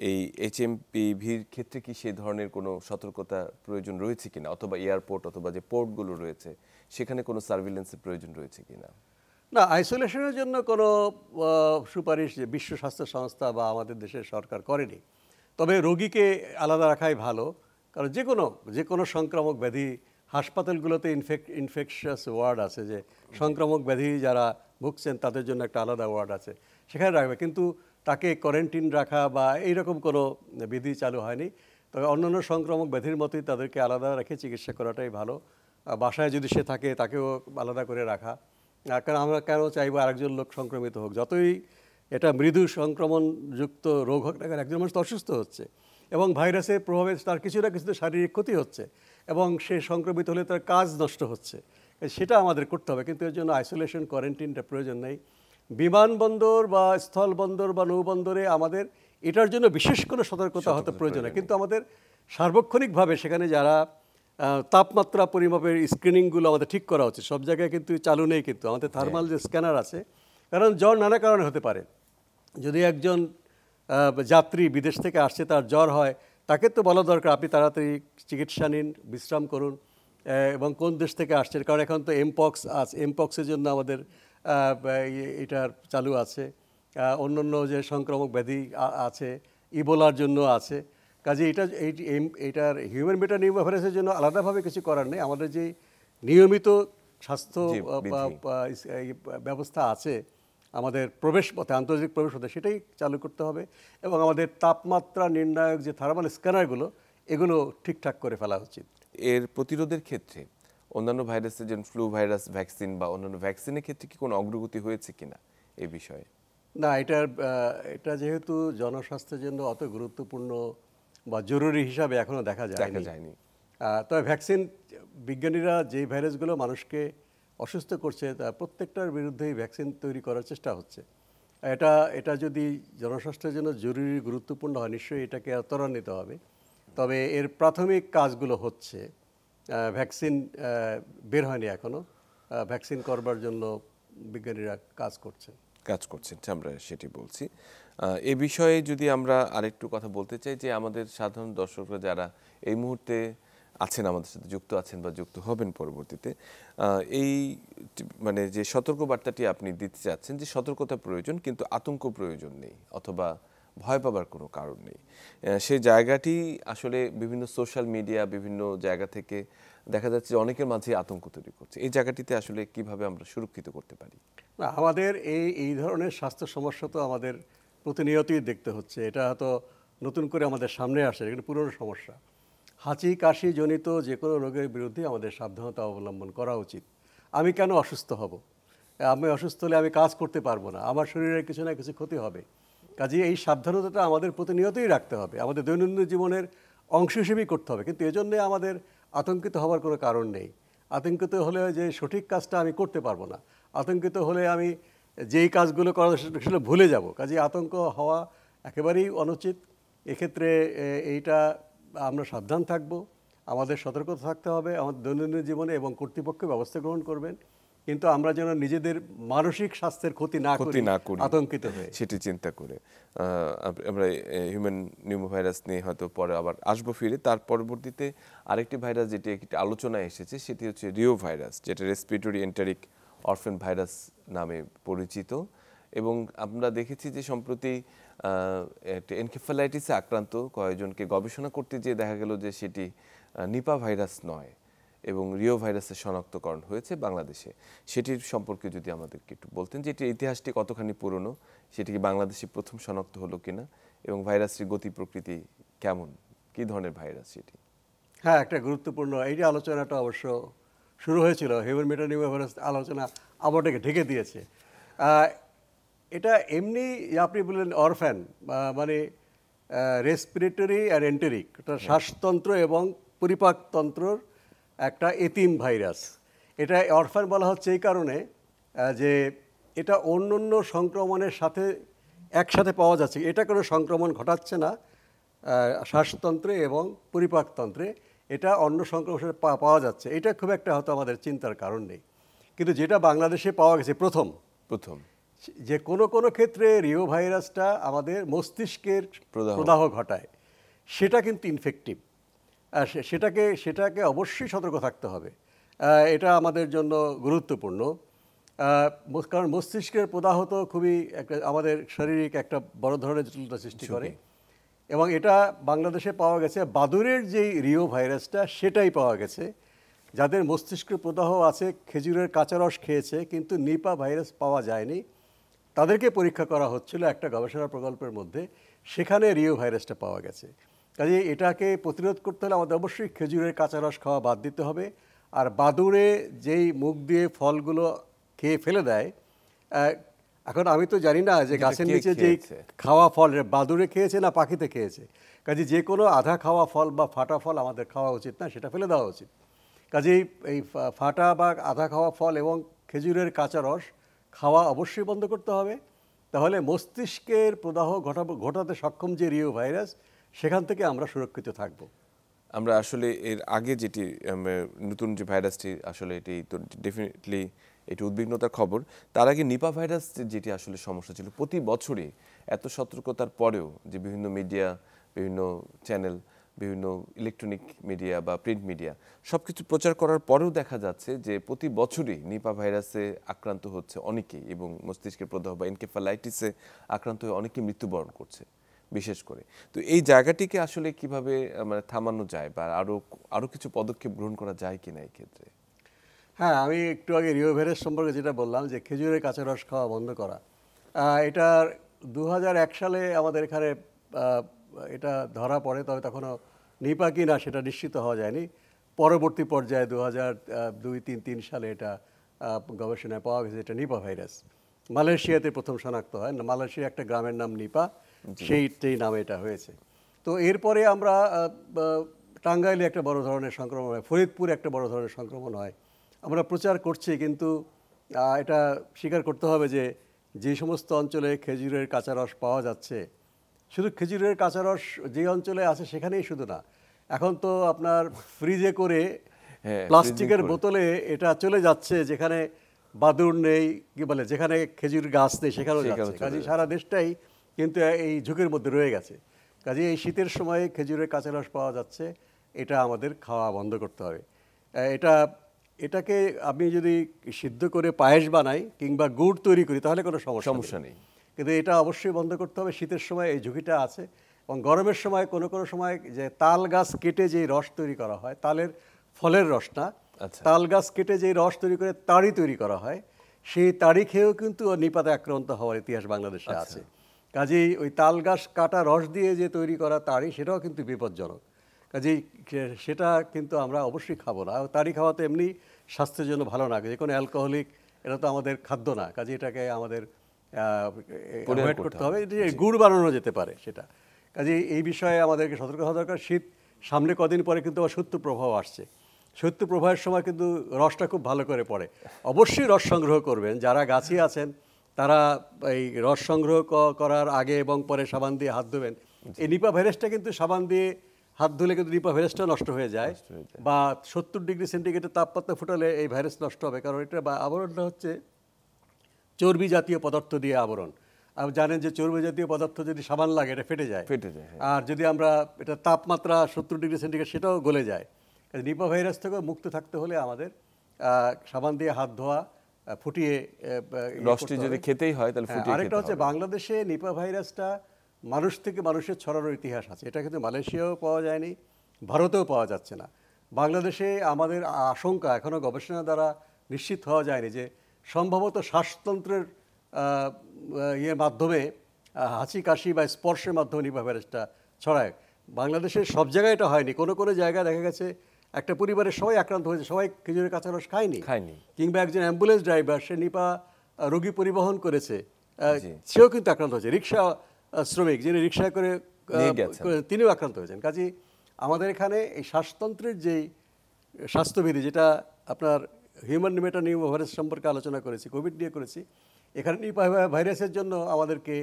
এই এইচএমপিভির ক্ষেত্রে কি সেই ধরনের কোনো সতর্কতা প্রয়োজন রয়েছে কিনা, অথবা এয়ারপোর্ট অথবা যে পোর্টগুলো রয়েছে সেখানে কোনো সার্ভিলেন্সের প্রয়োজন রয়েছে কিনা? না, আইসোলেশনের জন্য কোনো সুপারিশ বিশ্ব স্বাস্থ্য সংস্থা বা আমাদের দেশের সরকার করেনি। তবে রোগীকে আলাদা রাখাই ভালো, কারণ যে কোনো সংক্রামক ব্যাধি, হাসপাতালগুলোতে ইনফেকশাস ওয়ার্ড আছে, যে সংক্রামক ব্যাধি যারা ভুগছেন তাদের জন্য একটা আলাদা ওয়ার্ড আছে, সেখানে রাখবে। কিন্তু তাকে কোয়ারেন্টাইন রাখা বা এইরকম কোনো বিধি চালু হয়নি। তবে অন্যান্য সংক্রামক ব্যাধির মতোই তাদেরকে আলাদা রেখে চিকিৎসা করাটাই ভালো। বাসায় যদি সে থাকে তাকেও আলাদা করে রাখা, কারণ আমরা কেন চাইবো আরেকজন লোক সংক্রমিত হোক। যতই এটা মৃদু সংক্রমণযুক্ত রোগ হোক না কেন, একজন মানুষ তো অসুস্থ হচ্ছে এবং ভাইরাসের প্রভাবে তার কিছু না কিছু শারীরিক ক্ষতি হচ্ছে এবং সে সংক্রমিত হলে তার কাজ নষ্ট হচ্ছে, সেটা আমাদের করতে হবে। কিন্তু এর জন্য আইসোলেশন, কোয়ারেন্টাইনটা প্রয়োজন নেই। বিমানবন্দর বা স্থলবন্দর বা নৌবন্দরে আমাদের এটার জন্য বিশেষ কোনো সতর্কতা হতে প্রয়োজন হয়, কিন্তু আমাদের সার্বক্ষণিকভাবে সেখানে যারা তাপমাত্রা পরিমাপের স্ক্রিনিংগুলো আমাদের ঠিক করা উচিত। সব জায়গায় কিন্তু চালু নেই, কিন্তু আমাদের থার্মাল যে স্ক্যানার আছে, কারণ জ্বর নানা কারণে হতে পারে। যদি একজন যাত্রী বিদেশ থেকে আসছে, তার জ্বর হয়, তাকে তো বলা দরকার আপনি তাড়াতাড়ি চিকিৎসা নিন, বিশ্রাম করুন, এবং কোন দেশ থেকে আসছে, কারণ এখন তো এমপক্স আছে, এমপক্সের জন্য আমাদের এটার চালু আছে, অন্যান্য যে সংক্রামক ব্যাধি আছে, ইবোলার জন্য আছে। কাজে এটার হিউম্যান মেটানিউমোভাইরাসের জন্য আলাদাভাবে কিছু করার নেই। আমাদের যে নিয়মিত স্বাস্থ্য ব্যবস্থা আছে আমাদের প্রবেশ পথে, আন্তর্জাতিক প্রবেশ পথে, সেটাই চালু করতে হবে, এবং আমাদের তাপমাত্রা নির্ণায়ক যে থার্মাল স্ক্যানারগুলো, এগুলো ঠিকঠাক করে ফেলা উচিত। এর প্রতিরোধের ক্ষেত্রে অন্যান্য ভাইরাসের যেমন ফ্লু ভাইরাস ভ্যাকসিন বা অন্যান্য ভ্যাকসিনের ক্ষেত্রে কি কোনো অগ্রগতি হয়েছে কিনা এই বিষয়ে? না, এটা যেহেতু জনস্বাস্থ্যের জন্য অত গুরুত্বপূর্ণ বা জরুরি হিসাবে এখনো দেখা যায়নি। তবে ভ্যাকসিন, বিজ্ঞানীরা যে ভাইরাসগুলো মানুষকে অসুস্থ করছে তা প্রত্যেকটার বিরুদ্ধেই ভ্যাকসিন তৈরি করার চেষ্টা হচ্ছে। এটা যদি জনস্বাস্থ্যের জন্য জরুরি গুরুত্বপূর্ণ হয়, নিশ্চয়ই এটাকে ত্বরান্বিত হবে। তবে এর প্রাথমিক কাজগুলো হচ্ছে, ভ্যাকসিন বের হয়নি এখনো, ভ্যাকসিন করবার জন্য বিজ্ঞানীরা কাজ করছেন। আমরা সেটি বলছি। এ বিষয়ে যদি আমরা আরেকটু কথা বলতে চাই, যে আমাদের সাধারণ দর্শকরা যারা এই মুহূর্তে আছেন, আমাদের সাথে যুক্ত আছেন বা যুক্ত হবেন পরবর্তীতে, এই মানে যে সতর্কবার্তাটি আপনি দিতে চাচ্ছেন, যে সতর্কতা প্রয়োজন কিন্তু আতঙ্ক প্রয়োজন নেই, অথবা ভয় পাবার কোনো কারণ নেই, সেই জায়গাটি আসলে বিভিন্ন সোশ্যাল মিডিয়া, বিভিন্ন জায়গা থেকে দেখা যাচ্ছে যে অনেকের মাঝে আতঙ্ক তৈরি করছে। এই জায়গাটিতে আসলে কিভাবে আমরা সুরক্ষিত করতে পারি? না, আমাদের এই ধরনের স্বাস্থ্য সমস্যা তো আমাদের প্রতিনিয়তই দেখতে হচ্ছে। এটা হয়তো নতুন করে আমাদের সামনে আসে, এটা পুরনো সমস্যা। হাঁচি কাশি জনিত যে কোনো রোগের বিরুদ্ধে আমাদের সাবধানতা অবলম্বন করা উচিত। আমি কেন অসুস্থ হব? আমি অসুস্থ হলে আমি কাজ করতে পারবো না, আমার শরীরের কিছু না কিছু ক্ষতি হবে। কাজে এই সাবধানতাটা আমাদের প্রতিনিয়তই রাখতে হবে, আমাদের দৈনন্দিন জীবনের অংশ হিসেবেই করতে হবে। কিন্তু এজন্যে আমাদের আতঙ্কিত হওয়ার কোনো কারণ নেই। আতঙ্কিত হলে যে সঠিক কাজটা আমি করতে পারবো না, আতঙ্কিত হলে আমি যেই কাজগুলো করা সেটা ভুলে যাব। কাজে আতঙ্ক হওয়া একেবারেই অনুচিত। এক্ষেত্রে এইটা আমরা সাবধান থাকব, আমাদের সতর্কতা থাকতে হবে আমাদের দৈনন্দিন জীবনে, এবং কর্তৃপক্ষ ব্যবস্থা গ্রহণ করবেন, কিন্তু আমরা যেন নিজেদের মানসিক স্বাস্থ্যের ক্ষতি না করি আতঙ্কিত হয়ে, সেটি চিন্তা করে। আমরা হিউম্যান নিউমোভাইরাস নিয়ে হয়তো পরে আবার আসবো ফিরে। তার পরবর্তীতে আরেকটি ভাইরাস যেটি একটি আলোচনায় এসেছে, সেটি হচ্ছে রিও ভাইরাস, যেটা রেসপিরেটরি এন্টারিক অরফেন ভাইরাস নামে পরিচিত। এবং আমরা দেখেছি যে সম্প্রতি এনকেফালাইটিসে আক্রান্ত কয়েকজনকে গবেষণা করতে গিয়ে দেখা গেল যে সেটি নিপা ভাইরাস নয়, এবং রিও ভাইরাসের শনাক্তকরণ হয়েছে বাংলাদেশে। সেটির সম্পর্কে যদি আমাদেরকে একটু বলতেন, যে এটির ইতিহাসটি কতখানি পুরনো, সেটি কি বাংলাদেশে প্রথম শনাক্ত হলো কিনা, এবং ভাইরাসটির গতি প্রকৃতি কেমন, কী ধরনের ভাইরাস সেটি? হ্যাঁ, একটা গুরুত্বপূর্ণ এই যে আলোচনাটা অবশ্য শুরু হয়েছিল, হিউম্যান মেটানিউমোভাইরাস আলোচনা আবারটাকে ঢেকে দিয়েছে। এটা এমনি আপনি বললেন অরফ্যান, মানে রেসপিরেটরি আর এন্টেরিক, এটা শ্বাসতন্ত্র এবং পরিপাকতন্ত্রর একটা এতিম ভাইরাস। এটা অরফ্যান বলা হচ্ছে এই কারণে যে এটা অন্য অন্য সংক্রমণের সাথে একসাথে পাওয়া যাচ্ছে, এটা কোনো সংক্রমণ ঘটাচ্ছে না শ্বাসতন্ত্রে এবং পরিপাকতন্ত্রে, এটা অন্য সংক্রমণের সাথে পাওয়া যাচ্ছে। এটা খুব একটা হয়তো আমাদের চিন্তার কারণ নেই। কিন্তু যেটা বাংলাদেশে পাওয়া গেছে প্রথম, যে কোনো ক্ষেত্রে রিও ভাইরাসটা আমাদের মস্তিষ্কের প্রদাহ ঘটায়, সেটা কিন্তু ইনফেক্টিভ। সেটাকে অবশ্যই সতর্ক থাকতে হবে, এটা আমাদের জন্য গুরুত্বপূর্ণ। কারণ মস্তিষ্কের প্রদাহ তো খুবই আমাদের শারীরিক একটা বড় ধরনের জটিলতা সৃষ্টি করে, এবং এটা বাংলাদেশে পাওয়া গেছে বাদুড়ের যেই রিও ভাইরাসটা, সেটাই পাওয়া গেছে। যাদের মস্তিষ্কের প্রদাহ আছে, খেজুরের কাঁচা রস খেয়েছে, কিন্তু নিপা ভাইরাস পাওয়া যায়নি, তাদেরকে পরীক্ষা করা হচ্ছিল একটা গবেষণা প্রকল্পের মধ্যে, সেখানে রিও ভাইরাসটা পাওয়া গেছে। কাজে এটাকে প্রতিরোধ করতে হলে আমাদের অবশ্যই খেজুরের কাঁচা রস খাওয়া বাদ দিতে হবে। আর বাদুড়ে যেই মুখ দিয়ে ফলগুলো খেয়ে ফেলে দেয়, এখন আমি তো জানি না যে গাছের নিচে যেই খাওয়া ফল বাদুড়ে খেয়েছে না পাখিতে খেয়েছে। কাজে যে কোনো আধা খাওয়া ফল বা ফাটা ফল আমাদের খাওয়া উচিত না, সেটা ফেলে দেওয়া উচিত। কাজেই এই ফাটা বা আধা খাওয়া ফল এবং খেজুরের কাঁচা রস খাওয়া অবশ্যই বন্ধ করতে হবে। তাহলে মস্তিষ্কের প্রদাহ ঘটাতে সক্ষম যে রিও ভাইরাস, সেখান থেকে আমরা সুরক্ষিত থাকব। আমরা আসলে এর আগে যেটি নতুন যে ভাইরাসটি আসলে এটি তো ডেফিনেটলি এটি উদ্বিগ্নতার খবর। তার আগে নিপা ভাইরাস যেটি আসলে সমস্যা ছিল, প্রতি বছরই এত সতর্কতার পরেও যে বিভিন্ন মিডিয়া, বিভিন্ন চ্যানেল, বিভিন্ন ইলেকট্রনিক মিডিয়া বা প্রিন্ট মিডিয়া সবকিছু প্রচার করার পরেও দেখা যাচ্ছে যে প্রতি বছরই নিপা ভাইরাসে আক্রান্ত হচ্ছে অনেকেই, এবং মস্তিষ্কের প্রদাহ বা এনকেফালাইটিসে আক্রান্ত হয়ে অনেকে মৃত্যুবরণ করছে বিশেষ করে। তো এই জায়গাটিকে আসলে কিভাবে মানে থামানো যায়, বা আরো কিছু পদক্ষেপ গ্রহণ করা যায় কিনা এই ক্ষেত্রে? হ্যাঁ, আমি একটু আগে রিও ভাইরাস সম্পর্কে যেটা বললাম যে খেজুরের কাঁচা রস খাওয়া বন্ধ করা, এটা 2001 সালে আমাদের এখানে আহ, এটা ধরা পড়ে, তবে তখনও নিপা কি না সেটা নিশ্চিত হওয়া যায়নি। পরবর্তী পর্যায়ে 2002-3 সালে এটা গবেষণায় পাওয়া গেছে এটা নিপা ভাইরাস। মালয়েশিয়াতে প্রথম শনাক্ত হয়, মালয়েশিয়া একটা গ্রামের নাম নিপা, সেইটাই নামে এটা হয়েছে। তো এরপরে আমরা টাঙ্গাইলে একটা বড় ধরনের সংক্রমণ হয়, ফরিদপুরে একটা বড় ধরনের সংক্রমণ হয়। আমরা প্রচার করছি, কিন্তু এটা স্বীকার করতে হবে যে যে সমস্ত অঞ্চলে খেজুরের কাঁচা রস পাওয়া যাচ্ছে, শুধু খেজুরের কাঁচা রস যে অঞ্চলে আছে সেখানেই শুধু না, এখন তো আপনার ফ্রিজে করে হ্যাঁ, প্লাস্টিকের বোতলে এটা চলে যাচ্ছে, যেখানে বাদুড় নেই, কি বলে, যেখানে খেজুর গাছ নেই সেখানেও যাচ্ছে। কাজে সারা দেশটাই কিন্তু এই ঝুঁকির মধ্যে রয়ে গেছে। কাজে এই শীতের সময়ে খেজুরের কাঁচা রস পাওয়া যাচ্ছে, এটা আমাদের খাওয়া বন্ধ করতে হবে। এটাকে আমি যদি সিদ্ধ করে পায়েস বানাই কিংবা গুড় তৈরি করি তাহলে কোনো সমস্যা নেই, কিন্তু এটা অবশ্যই বন্ধ করতে হবে। শীতের সময় এই ঝুঁকিটা আছে, এবং গরমের সময় কোনো কোনো সময় যে তাল গাছ কেটে যে রস তৈরি করা হয়, তালের ফলের রস না, তাল গাছ কেটে যে রস তৈরি করে তাড়ি তৈরি করা হয়, সেই তাড়ি খেয়েও কিন্তু নিপাতে আক্রান্ত হওয়ার ইতিহাস বাংলাদেশে আছে। কাজেই ওই তাল গাছ কাটা রস দিয়ে যে তৈরি করা তাড়ি, সেটাও কিন্তু বিপজ্জনক। কাজেই সেটা কিন্তু আমরা অবশ্যই খাবো না। তাড়ি খাওয়া তো এমনি স্বাস্থ্যের জন্য ভালো না, যে কোনো অ্যালকোহলিক, এটা তো আমাদের খাদ্য না। কাজে এটাকে আমাদের অ্যাভয়েড করতে হবে। গুড় বানানো যেতে পারে সেটা। কাজে এই বিষয়ে আমাদেরকে সতর্ক হওয়া দরকার। শীত সামনে কদিন পরে কিন্তু আবার শৈত্যপ্রবাহ আসছে। শৈত্যপ্রবাহের সময় কিন্তু রসটা খুব ভালো করে পড়ে। অবশ্যই রস সংগ্রহ করবেন, যারা গাছি আছেন তারা এই রস সংগ্রহ করার আগে এবং পরে সাবান দিয়ে হাত ধোবেন। এই নিপা ভাইরাসটা কিন্তু সাবান দিয়ে হাত ধুলে কিন্তু নিপা ভাইরাসটা নষ্ট হয়ে যায়, বা 70 ডিগ্রি সেন্টিগ্রেডের তাপমাত্রা ফুটালে এই ভাইরাস নষ্ট হবে। কারণ এটা আবরণটা হচ্ছে চর্বি জাতীয় পদার্থ দিয়ে আবরণ। আপনি জানেন যে চর্বি জাতীয় পদার্থ যদি সাবান লাগে এটা ফেটে যায়। আর যদি আমরা এটা তাপমাত্রা 70 ডিগ্রি সেন্টিগ্রেড, সেটাও গলে যায়। নিপা ভাইরাস থেকে মুক্ত থাকতে হলে আমাদের সাবান দিয়ে হাত ধোয়া, ফুটিয়ে রসটি যদি খেতেই হয় তাহলে ফুটিয়ে। আরেকটা হচ্ছে, বাংলাদেশে নিপা ভাইরাসটা মানুষ থেকে মানুষের ছড়ানোর ইতিহাস আছে। এটা কিন্তু মালয়েশিয়াও পাওয়া যায়নি, ভারতেও পাওয়া যাচ্ছে না। বাংলাদেশে আমাদের আশঙ্কা, এখনও গবেষণা দ্বারা নিশ্চিত হওয়া যায়নি, যে সম্ভবত শ্বাসতন্ত্রের মাধ্যমে হাঁচি কাশি বা স্পর্শের মাধ্যমে নিপা ভাইরাসটা ছড়ায়। বাংলাদেশের সব জায়গায় এটা হয়নি, কোনো কোনো জায়গায় দেখা গেছে একটা পরিবারের সবাই আক্রান্ত হয়েছে, সবাই খেজুরের কাঁচা রস খায়নি, কিংবা একজন অ্যাম্বুলেন্স ড্রাইভার, সে নিপা রোগী পরিবহন করেছে, সেও কিন্তু আক্রান্ত হয়েছে। রিক্সা শ্রমিক যিনি রিক্সায় করে তিনিও আক্রান্ত হয়েছেন। কাজেই আমাদের এখানে এই শ্বাসতন্ত্রের যেই স্বাস্থ্যবিধি, যেটা আপনার হিউম্যান মেটা নিউমো ভাইরাস সম্পর্কে আলোচনা করেছি, কোভিড নিয়ে করেছি, এখানে নিপা ভাইরাসের জন্য আমাদেরকে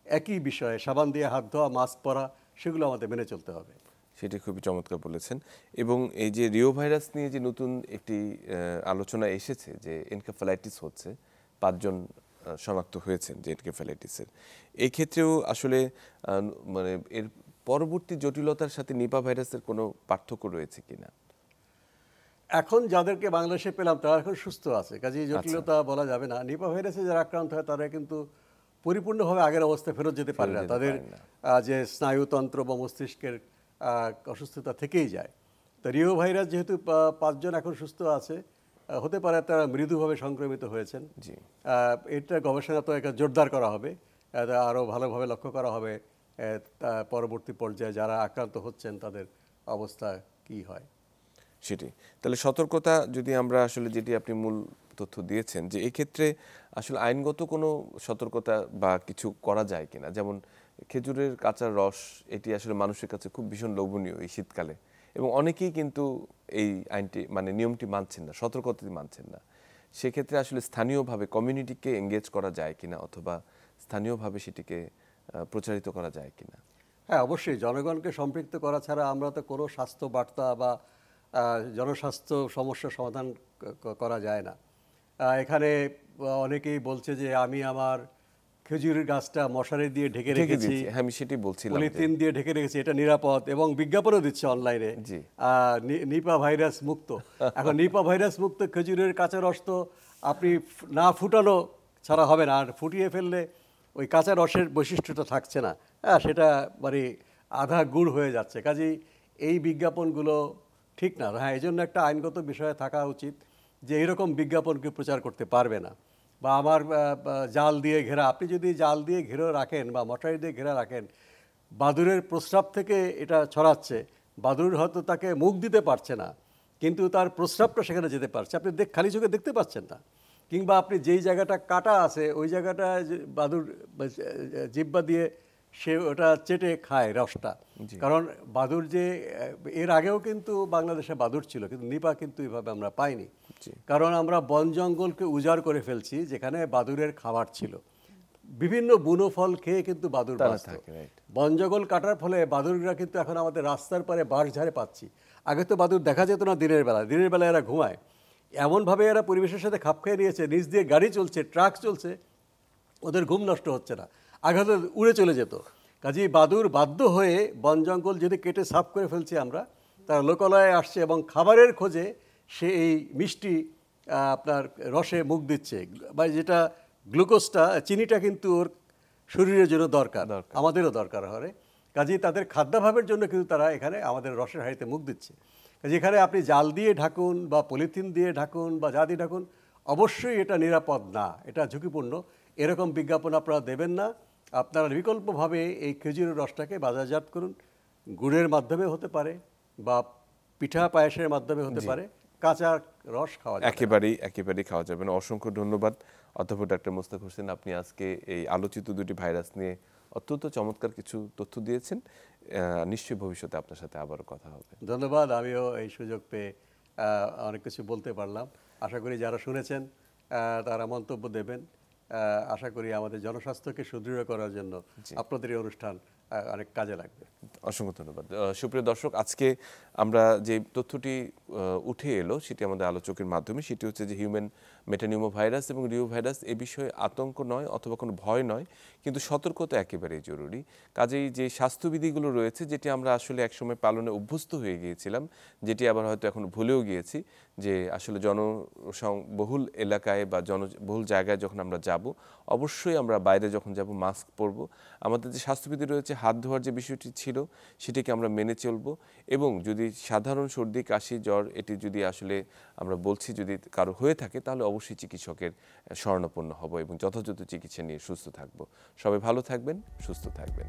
একই বিষয়ে সাবান দিয়ে হাত ধোয়া, মাস্ক পরা, সেগুলো আমাদের মেনে চলতে হবে। সেটি খুবই চমৎকার বলেছেন। এবং এই যে রিও ভাইরাস নিয়ে যে নতুন একটি আলোচনা এসেছে, যে এনকেফালাইটিস হচ্ছে, 5 জন শনাক্ত হয়েছেন যে এনকেফালাইটিসের, এই ক্ষেত্রেও আসলে মানে এর পরবর্তী জটিলতার সাথে নিপা ভাইরাসের কোনো পার্থক্য রয়েছে কিনা? এখন যাদেরকে বাংলাদেশে পেলাম তারা এখন সুস্থ আছে, কাজেই জটিলতা বলা যাবে না। নিপা ভাইরাসে যারা আক্রান্ত হয় তারা কিন্তু পরিপূর্ণভাবে আগের অবস্থায় ফেরত যেতে পারে না। তাদের যে স্নায়ুতন্ত্র বা মস্তিষ্কের অসুস্থতা থেকেই যায়। তো রিও ভাইরাস যেহেতু 5 জন এখন সুস্থ আছে, হতে পারে তারা মৃদুভাবে সংক্রমিত হয়েছেন। এটা গবেষণা তো একটা জোরদার করা হবে, আরও ভালোভাবে লক্ষ্য করা হবে পরবর্তী পর্যায়ে যারা আক্রান্ত হচ্ছেন তাদের অবস্থা কি হয় সেটি। তাহলে সতর্কতা যদি আমরা আসলে, যেটি আপনি মূল তথ্য দিয়েছেন, যে এক্ষেত্রে আসলে আইনগত কোনো সতর্কতা বা কিছু করা যায় কিনা, যেমন খেজুরের কাঁচা রস, এটি আসলে মানুষের কাছে খুব ভীষণ লোভনীয় এই শীতকালে, এবং অনেকেই কিন্তু এই আইনটি মানে নিয়মটি মানছেন না, সতর্কতাটি মানছেন না। সেক্ষেত্রে আসলে স্থানীয়ভাবে কমিউনিটিকে এঙ্গেজ করা যায় কিনা অথবা স্থানীয়ভাবে সেটিকে প্রচারিত করা যায় কিনা? হ্যাঁ, অবশ্যই জনগণকে সম্পৃক্ত করা ছাড়া আমরা তো কোনো স্বাস্থ্য বার্তা বা জনস্বাস্থ্য সমস্যার সমাধান করা যায় না। এখানে অনেকেই বলছে যে আমি আমার খেজুরের গাছটা মশারি দিয়ে ঢেকে রেখেছি, হ্যাঁ, আমি সেটাই বলছিলাম যে পলিথিন দিয়ে ঢেকে রেখেছি, এটা নিরাপদ, এবং বিজ্ঞাপনও দিচ্ছে অনলাইনে জি। নিপা ভাইরাস মুক্ত। এখন নিপা ভাইরাস মুক্ত খেজুরের কাঁচা রস তো আপনি না ফুটানো ছাড়া হবে না, আর ফুটিয়ে ফেললে ওই কাঁচা রসের বৈশিষ্ট্যটা থাকছে না, হ্যাঁ, সেটা মানে আধা গুড় হয়ে যাচ্ছে। কাজেই এই বিজ্ঞাপনগুলো ঠিক না। হ্যাঁ, এই জন্য একটা আইনগত বিষয়ে থাকা উচিত যে এরকম বিজ্ঞাপনকে প্রচার করতে পারবে না। বা আমার জাল দিয়ে ঘেরা, আপনি যদি জাল দিয়ে ঘিরে রাখেন বা মশারি দিয়ে ঘেরা রাখেন, বাদুড়ের প্রস্রাব থেকে এটা ছড়াচ্ছে, বাদুড় হয়তো তাকে মুখ দিতে পারছে না, কিন্তু তার প্রস্রাবটা সেখানে যেতে পারছে, আপনি খালি চোখে দেখতে পাচ্ছেন না। কিংবা আপনি যেই জায়গাটা কাটা আছে ওই জায়গাটা বাদুড় জিহ্বা দিয়ে সে ওটা চেটে খায় রসটা। কারণ বাদুড় যে এর আগেও কিন্তু বাংলাদেশে বাদুড় ছিল, কিন্তু নিপা কিন্তু এইভাবে আমরা পাইনি। কারণ আমরা বন জঙ্গলকে উজাড় করে ফেলছি যেখানে বাদুড়ের খাবার ছিল। বিভিন্ন বুনো ফল খেয়ে কিন্তু বাদুড় বাঁচত। বন জঙ্গল কাটার ফলে বাদুড়রা কিন্তু এখন আমাদের রাস্তার পারে বাঁশঝাড়ে পাচ্ছি। আগে তো বাদুড় দেখা যেত না দিনের বেলা, দিনের বেলা এরা ঘুমায়। এমনভাবে এরা পরিবেশের সাথে খাপ খেয়ে নিয়েছে, নিচ দিয়ে গাড়ি চলছে, ট্রাক চলছে, ওদের ঘুম নষ্ট হচ্ছে না, আগে হয়তো উড়ে চলে যেত। কাজেই বাদুড় বাধ্য হয়ে বন জঙ্গল যদি কেটে সাফ করে ফেলছি আমরা, তারা লোকালয়ে আসছে এবং খাবারের খোঁজে সে এই মিষ্টি আপনার রসে মুখ দিচ্ছে, বা যেটা গ্লুকোজটা, চিনিটা কিন্তু ওর শরীরের জন্য দরকার, আমাদেরও দরকার হয়। কাজেই তাদের খাদ্যাভাবের জন্য কিন্তু তারা এখানে আমাদের রসের হাঁড়িতে মুখ দিচ্ছে। যেখানে আপনি জাল দিয়ে ঢাকুন বা পলিথিন দিয়ে ঢাকুন বা যা দিয়ে ঢাকুন, অবশ্যই এটা নিরাপদ না, এটা ঝুঁকিপূর্ণ। এরকম বিজ্ঞাপন আপনারা দেবেন না। আপনারা বিকল্পভাবে এই খেজুরের রসটাকে বাজারজাত করুন। গুড়ের মাধ্যমে হতে পারে বা পিঠা পায়েসের মাধ্যমে হতে পারে, কাঁচা রস খাওয়া যাবে। একেবারেই খাওয়া যাবে না। অসংখ্য ধন্যবাদ অধ্যাপক ডাক্তার মোস্তাক হোসেন, আপনি আজকে এই আলোচিত দুটি ভাইরাস নিয়ে অত্যন্ত চমৎকার কিছু তথ্য দিয়েছেন। নিশ্চয়ই ভবিষ্যতে আপনার সাথে আবারও কথা হবে। ধন্যবাদ। আমিও এই সুযোগ পেয়ে অনেক কিছু বলতে পারলাম। আশা করি যারা শুনেছেন তারা মন্তব্য দেবেন। আশা করি আমাদের জনস্বাস্থ্যকে সুদৃঢ় করার জন্য আপনাদের এই অনুষ্ঠান অনেক কাজে লাগবে। অসংখ্য ধন্যবাদ। সুপ্রিয় দর্শক, আজকে আমরা যে তথ্যটি উঠে এলো সেটি আমাদের আলোচকের মাধ্যমে, সেটি হচ্ছে যে হিউম্যান মেটানিউমো ভাইরাস এবং রিও ভাইরাস এ বিষয়ে আতঙ্ক নয় অথবা কোনো ভয় নয়, কিন্তু সতর্কতা একেবারেই জরুরি। কাজেই যে স্বাস্থ্যবিধিগুলো রয়েছে, যেটি আমরা আসলে একসময় পালনে অভ্যস্ত হয়ে গিয়েছিলাম, যেটি আবার হয়তো এখন ভুলেও গিয়েছি, যে আসলে জনবহুল এলাকায় বা জনবহুল জায়গায় যখন আমরা যাব, অবশ্যই আমরা বাইরে যখন যাব মাস্ক পরব। আমাদের যে স্বাস্থ্যবিধি রয়েছে, হাত ধোয়ার যে বিষয়টি ছিল সেটাকে আমরা মেনে চলব। এবং যদি সাধারণ সর্দি কাশি জ্বর এটি যদি আসলে আমরা বলছি যদি কারো হয়ে থাকে, তাহলে অবশ্যই চিকিৎসকের শরণাপন্ন হব এবং যথাযথ চিকিৎসা নিয়ে সুস্থ থাকব। সবাই ভালো থাকবেন, সুস্থ থাকবেন।